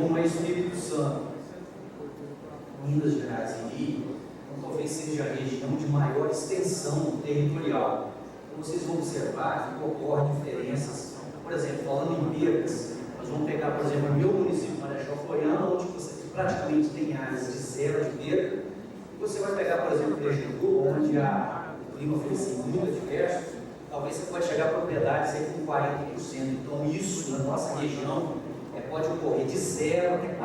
como é Espírito Santo, Minas Gerais e Rio, então talvez seja a região de maior extensão territorial. Então vocês vão observar que ocorrem diferenças. Por exemplo, falando em percas, nós vamos pegar, por exemplo, o meu município, Marechal Floriano, onde você praticamente tem áreas de zero de perca. Você vai pegar, por exemplo, o Regendu, onde o clima foi assim, muito adverso, talvez você pode chegar a propriedades aí com 40%. Então isso, na nossa região, pode ocorrer de 0 até 40%.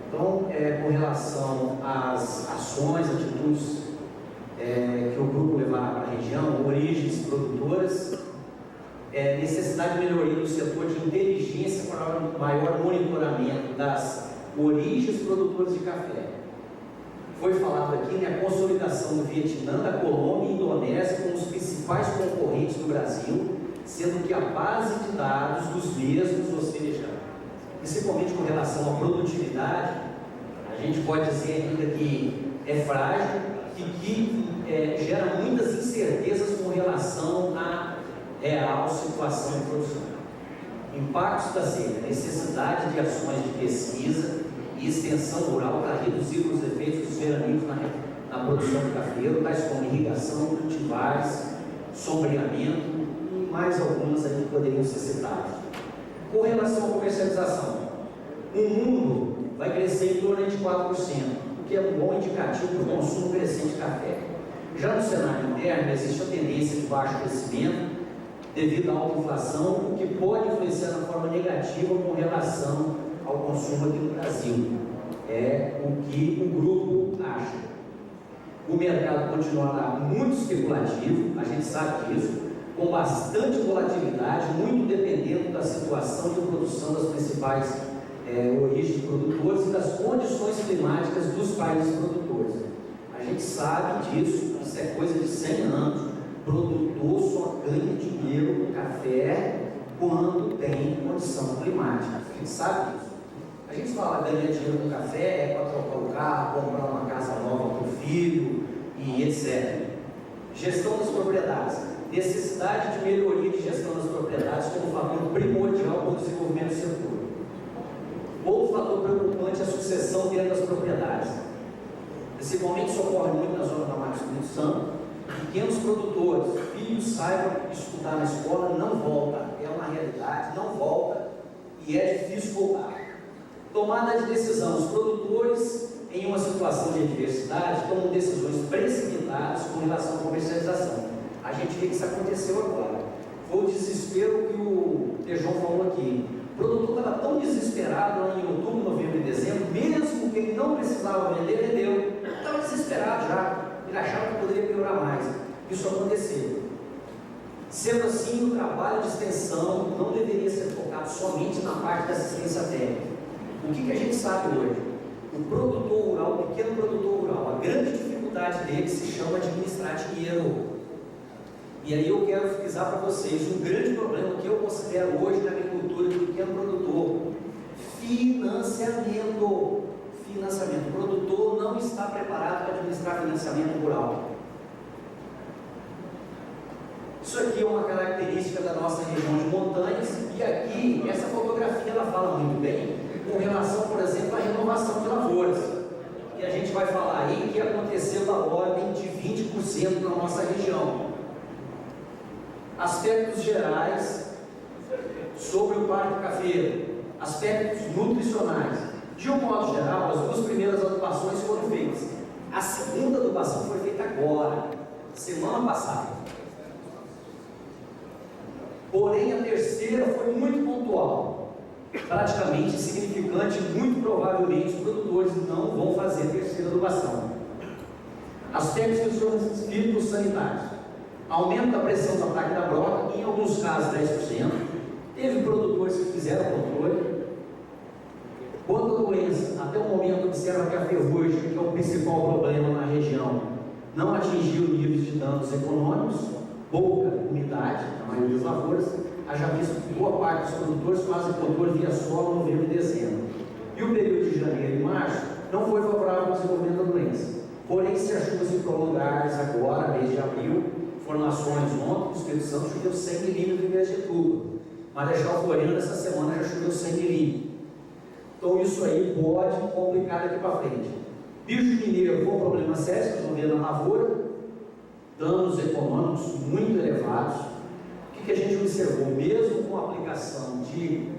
Então, com relação às ações, atitudes que o grupo levará para a região, origens produtoras, necessidade de melhoria do setor de inteligência para maior monitoramento das origens produtoras de café. Foi falado aqui, a consolidação do Vietnã, da Colômbia e Indonésia como os principais concorrentes do Brasil, sendo que a base de dados dos mesmos, ou seja, principalmente com relação à produtividade, a gente pode dizer ainda que é frágil e que gera muitas incertezas com relação à real situação de produção. Impactos da seca, necessidade de ações de pesquisa e extensão rural para reduzir os efeitos dos veranicos na produção do cafeiro, tais como irrigação, cultivares, sombreamento e mais algumas aí que poderiam ser citadas. Com relação à comercialização, o mundo vai crescer em torno de 4%, o que é um bom indicativo para o consumo crescente de café. Já no cenário interno, existe a tendência de baixo crescimento devido à alta inflação, o que pode influenciar na forma negativa com relação ao consumo aqui no Brasil. É o que o grupo acha. O mercado continuará muito especulativo, a gente sabe disso, com bastante volatilidade, muito dependendo da situação de produção das principais origens de produtores e das condições climáticas dos países produtores. A gente sabe disso, isso é coisa de 100 anos. Produtor só ganha dinheiro com café quando tem condição climática. A gente sabe disso. A gente fala ganhar dinheiro com café para trocar o carro, comprar uma casa nova para o filho e etc. Gestão das propriedades. Necessidade de melhoria de gestão das propriedades como fator primordial para o desenvolvimento do setor. Outro fator preocupante é a sucessão dentro das propriedades. Principalmente isso ocorre muito na zona da Mata Espírito Santo. Pequenos produtores, filhos saibam estudar na escola, não volta, é uma realidade, não volta e é difícil voltar. Tomada de decisão, os produtores em uma situação de adversidade tomam decisões precipitadas com relação à comercialização. A gente vê que isso aconteceu agora. Foi o desespero que o Tejon falou aqui. O produtor estava tão desesperado lá em outubro, novembro e dezembro, mesmo que ele não precisava vender, vendeu. Estava desesperado já. Ele achava que poderia piorar mais. Isso aconteceu. Sendo assim, o trabalho de extensão não deveria ser focado somente na parte da assistência técnica. O que a gente sabe hoje? O produtor rural, o pequeno produtor rural, a grande dificuldade dele se chama administrar dinheiro. E aí eu quero frisar para vocês um grande problema que eu considero hoje na agricultura do pequeno produtor: financiamento. O produtor não está preparado para administrar financiamento rural. Isso aqui é uma característica da nossa região de montanhas, e aqui, essa fotografia ela fala muito bem com relação, por exemplo, à renovação de lavouras. E a gente vai falar aí que aconteceu da ordem de 20% na nossa região. Aspectos gerais sobre o parque cafeiro, aspectos nutricionais. De um modo geral, as duas primeiras adubações foram feitas. A segunda adubação foi feita agora, semana passada. Porém, a terceira foi muito pontual, praticamente insignificante. Muito provavelmente os produtores não vão fazer a terceira adubação. Aspectos fitossanitários. Aumento da pressão do ataque da broca, em alguns casos 10%. Teve produtores que fizeram controle. Quanto à doença, até o momento observa que a ferrugem, que é o principal problema na região, não atingiu níveis de danos econômicos, pouca umidade na maioria das lavouras, haja visto que boa parte dos produtores fazem controle via solo em novembro e dezembro. E o período de janeiro e março não foi favorável ao desenvolvimento da doença. Porém, se as chuvas se prolongarem agora, mês de abril, informações ontem, o Espírito Santo choveu 100 milímetros em vez de tudo. Marechal Floriano essa semana já choveu 100 milímetros. Então isso aí pode complicar daqui para frente. Bicho mineiro foi um problema sério, vocês vão ver na lavoura, danos econômicos muito elevados. O que a gente observou? Mesmo com a aplicação de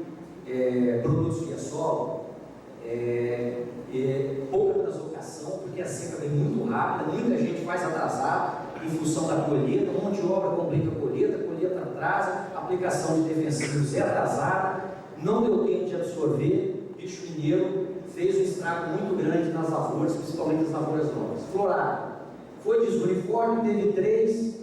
produtos via solo, pouca translocação, porque a seca vem muito rápida, muita gente faz atrasar em função da colheita, mão de obra complica a colheita atrasa, a aplicação de defensivos é atrasada, não deu tempo de absorver, bicho mineiro fez um estrago muito grande nas lavouras, principalmente as lavouras novas. Florada foi desuniforme, teve 3,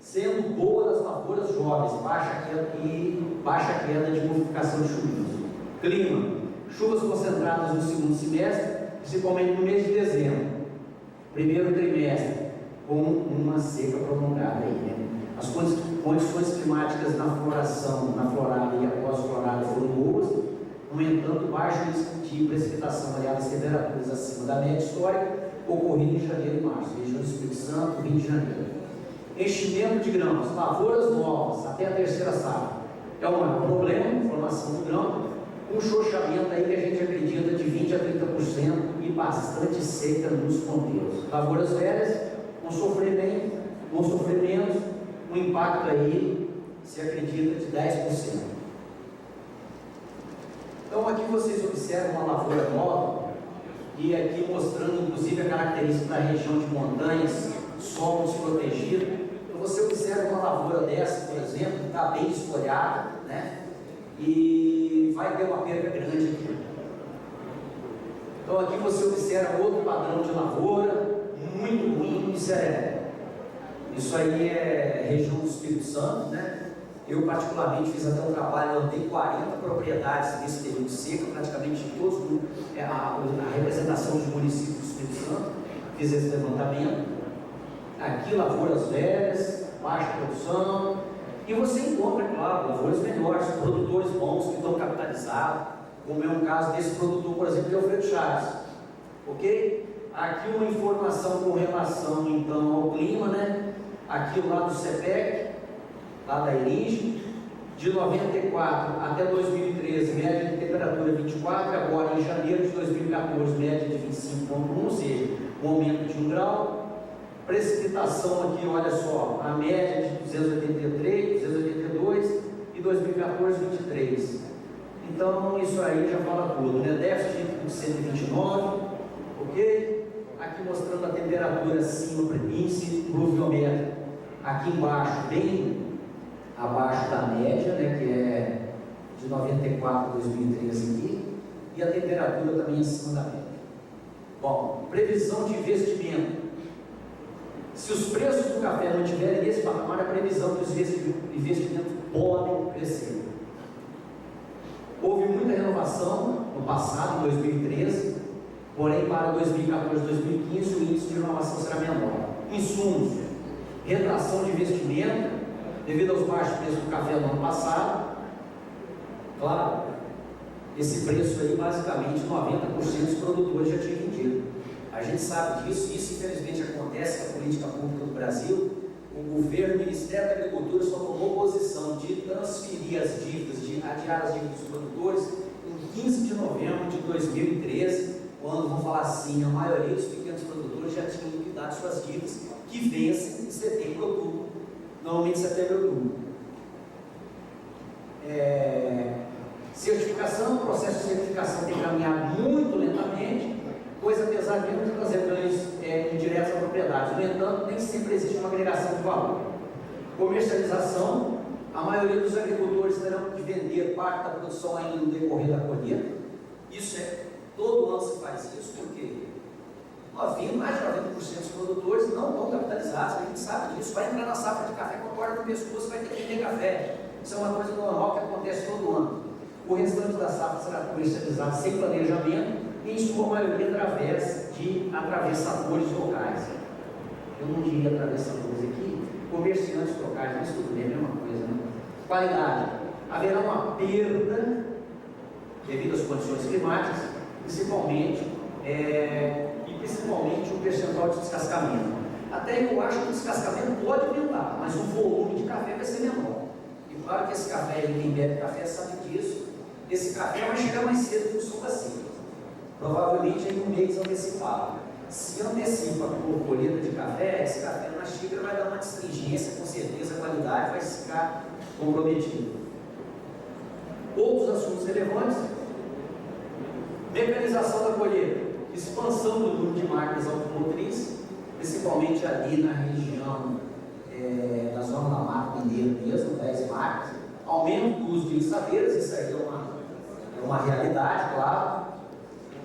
sendo boa nas lavouras jovens, baixa queda de modificação de chuvisco. Clima, chuvas concentradas no segundo semestre, principalmente no mês de dezembro, primeiro trimestre, com uma seca prolongada aí, né? As condições climáticas na floração, na florada e após florada foram boas, no entanto, baixo risco de precipitação aliadas a temperaturas acima da média histórica, ocorrido em janeiro e março, região do Espírito Santo, Rio de Janeiro. Enchimento de grãos, lavouras novas, até a terceira safra. É o maior problema, formação do grão, um chochamento aí que a gente acredita de 20% a 30% e bastante seca nos ponteiros. Lavouras velhas vão sofrer menos, um impacto aí se acredita de 10%. Então aqui vocês observam uma lavoura nova e aqui mostrando inclusive a característica da região de montanhas, solo desprotegido. Então você observa uma lavoura dessa, por exemplo, que está bem desfolhada, né? E vai ter uma perda grande aqui. Então aqui você observa outro padrão de lavoura, muito ruim, isso aí é região do Espírito Santo, né? Eu particularmente fiz até um trabalho, eu andei 40 propriedades nesse período de seca, praticamente todos, a representação dos municípios do Espírito Santo, fiz esse levantamento. Aqui lavouras velhas, baixa produção, e você encontra, claro, lavouras melhores, produtores bons que estão capitalizados, como é um caso desse produtor, por exemplo, de Alfredo Chaves, ok? Aqui uma informação com relação então ao clima, né? Aqui lá do CEPEC, lá da Eringe, de 94 até 2013, média de temperatura 24, agora em janeiro de 2014, média de 25,1, ou seja, um aumento de 1 grau. Precipitação aqui, olha só, a média de 283, 282 e 2014, 23. Então, isso aí já fala tudo, né? Déficit de 129, ok? Aqui mostrando a temperatura acima, índice pluviométrico, aqui embaixo, bem abaixo da média, né, que é de 94 a 2013 aqui, e a temperatura também acima da média. Bom, previsão de investimento. Se os preços do café não estiverem nesse patamar, a previsão que os investimentos podem crescer. Houve muita renovação no passado, em 2013, porém para 2014 e 2015 o índice de renovação será menor. Insumos, retração de investimento, devido aos baixos preços do café no ano passado. Claro, esse preço aí, basicamente, 90% dos produtores já tinham vendido. A gente sabe disso, e isso infelizmente acontece com a política pública do Brasil. O governo, o Ministério da Agricultura só tomou posição de transferir as dívidas, de adiar as dívidas dos produtores em 15 de novembro de 2013, quando, vamos falar assim, a maioria dos pequenos produtores já tinham liquidado suas dívidas, que vencem em setembro e outubro, normalmente setembro e outubro. Certificação, o processo de certificação tem caminhado muito lentamente, pois apesar de não trazer ganhos indiretos à propriedade, no entanto, nem sempre existe uma agregação de valor. Comercialização, a maioria dos agricultores terão que vender parte da produção ainda no decorrer da colheita. Isso todo ano se faz isso, porque mais de 90% dos produtores não estão capitalizados, a gente sabe disso, vai entrar na safra de café com a corda no pescoço, vai ter que vender café. Isso é uma coisa normal que acontece todo ano. O restante da safra será comercializado sem planejamento, e em sua maioria através de atravessadores locais. Eu não diria atravessadores aqui, comerciantes locais, mas tudo bem, é a mesma coisa, né? Qualidade. Haverá uma perda devido às condições climáticas, principalmente o percentual de descascamento. Até eu acho que o descascamento pode aumentar, mas o volume de café vai ser menor. E claro que esse café, quem bebe café sabe disso, esse café vai chegar mais cedo em função da seca. Provavelmente em um mês antecipado. Se antecipa por colheita de café, esse café na xícara vai dar uma astringência, com certeza a qualidade vai ficar comprometida. Outros assuntos relevantes: mecanização da colheita, expansão do número de máquinas automotrizes, principalmente ali na região da zona da Mata Mineira mesmo, 10 máquinas, aumento do uso de içadeiras, isso aí é uma realidade, claro.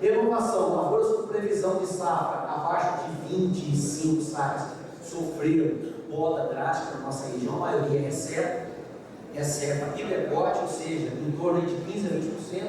Renovação, lavouras com previsão de safra abaixo de 25 sacas sofreram poda drástica na nossa região, a maioria reserva e decote, ou seja, em torno de 15 a 20%.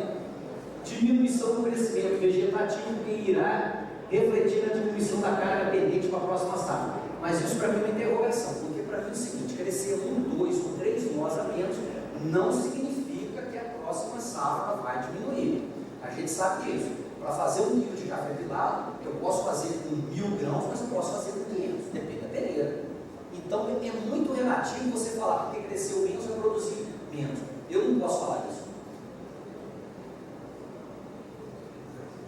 Diminuição do crescimento vegetativo que irá refletir na diminuição da carga pendente para a próxima safra. Mas isso para mim é uma interrogação, porque para mim é o seguinte: crescer 1, 2 ou 3 nós a menos não significa que a próxima safra vai diminuir. A gente sabe disso. Para fazer 1 quilo de café pilado, eu posso fazer com 1000 grãos, mas eu posso fazer com 500, depende da peneira. Então é muito relativo você falar que cresceu menos vai produzir menos. Eu não posso falar isso.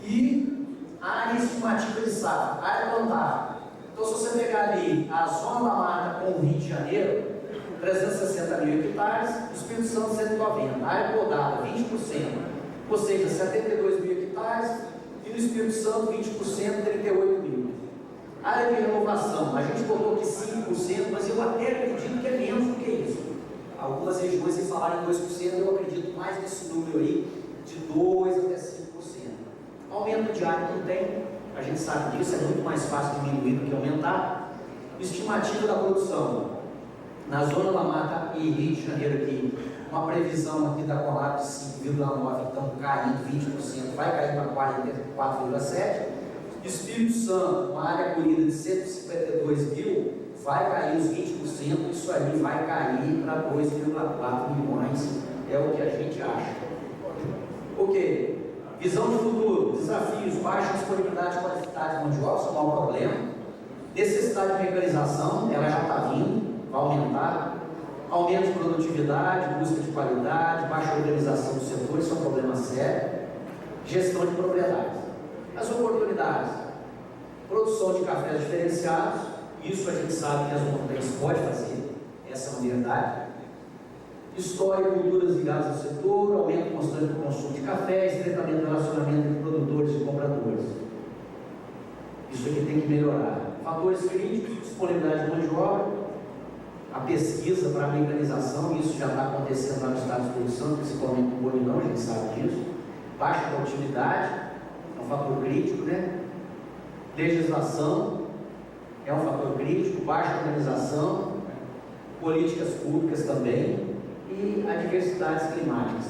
E a área estimativa de safra, área plantada. Então, se você pegar ali a zona da mata com o Rio de Janeiro, 360 mil hectares, o Espírito Santo 190, a área podada 20%, ou seja, 72 mil hectares, e no Espírito Santo 20%, 38 mil. Área de renovação, a gente botou aqui 5%, mas eu até acredito que é menos do que isso. Algumas regiões, se falarem 2%, eu acredito mais nesse número aí, de 2 até 5%. Aumento de área não tem, a gente sabe disso, é muito mais fácil diminuir do que aumentar. Estimativa da produção, na zona da Mata e Rio de Janeiro aqui, uma previsão aqui da Colab de 5,9%, então caindo 20%, vai cair para 44,7%. Espírito Santo, uma área colhida de 152 mil, vai cair os 20%, isso aí vai cair para 2,4 milhões, é o que a gente acha. Ok. Visão de futuro, desafios, baixa disponibilidade qualificada de mão de obra, isso é um mau problema. Necessidade de mecanização, ela já está vindo, vai aumentar. Aumento de produtividade, busca de qualidade, baixa organização do setor, isso é um problema sério. Gestão de propriedades. As oportunidades, produção de cafés diferenciados, isso a gente sabe que as montanhas podem fazer, essa é uma verdade. História e culturas ligadas ao setor, aumento constante do consumo de café, estreitamento do relacionamento entre produtores e compradores. Isso aqui tem que melhorar. Fatores críticos, disponibilidade de mão de obra, a pesquisa para a mecanização, isso já está acontecendo lá no estado de Espírito Santo, principalmente no Bolinão, a gente sabe disso. Baixa produtividade, é um fator crítico, né? Legislação, é um fator crítico, baixa organização, políticas públicas também, e adversidades climáticas.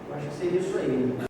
Eu acho que seria isso aí.